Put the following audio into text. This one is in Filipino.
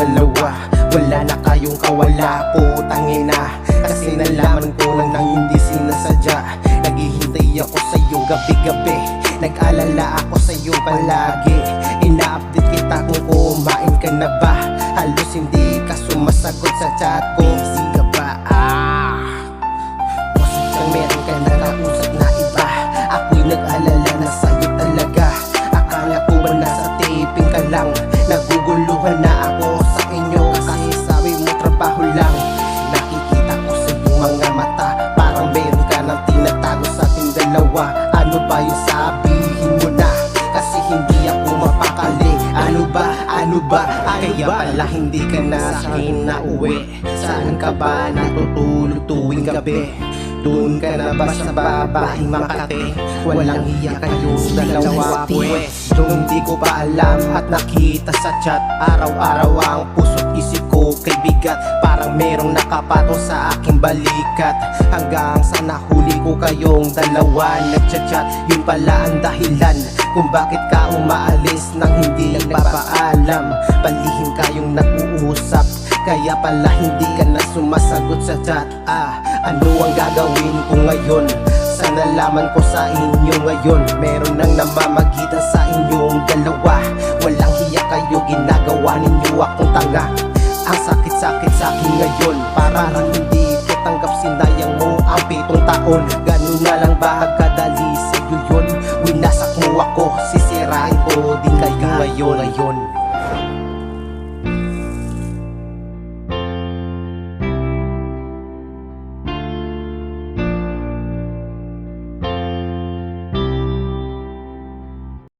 dalawa. Wala na kayong kawala, putangina. Kasi nalaman ko lang nang hindi sinasadya. Naghihintay ako sa'yo gabi-gabi, nag-alala ako sa'yo palagi. Ina-update kita kung kumain ka na ba. Halos hindi ka sumasagot sa chat ko. Busy ka ba? Posibleng meron ka nakausap na iba. Ako'y nag-alala na sa'yo talaga. Akala ko ba nasa taping ka lang? Naguguluhan na ako sa inyo kasi sabi mo trabaho lang. Nakikita ko sa iyong mga mata, parang meron ka nang tinatago sa ating dalawa. Ano ba yung sabihin mo na? Kasi hindi ako mapakali. Ano ba? Kaya pala hindi ka na sa akin nauwi. Saan ka ba natutulog tuwing gabi? Doon ka na ba sa babaeng Makati? Walang hiya kayong dalawa pwes. Yung hindi ko pa alam at nakita sa chat. Araw-araw ang puso't isip ko kay bigat. Parang merong nakapatong sa aking balikat. Hanggang sa nahuli ko kayong dalawa nagchat-chat. Yun pala ang dahilan kung bakit ka umaalis nang hindi nagpapaalam. Palihim kayong nag-uusap, kaya pala hindi ka na sumasagot sa chat. Ano ang gagawin ko ngayon? Sa nalaman ko sa inyo ngayon, meron nang namamagitan sa inyong dalawa. Walang hiya kayo, ginagawa ninyo akong tanga. Ang sakit-sakit sa akin ngayon, parang hindi ko tanggap sinayang mo ang 7 taon.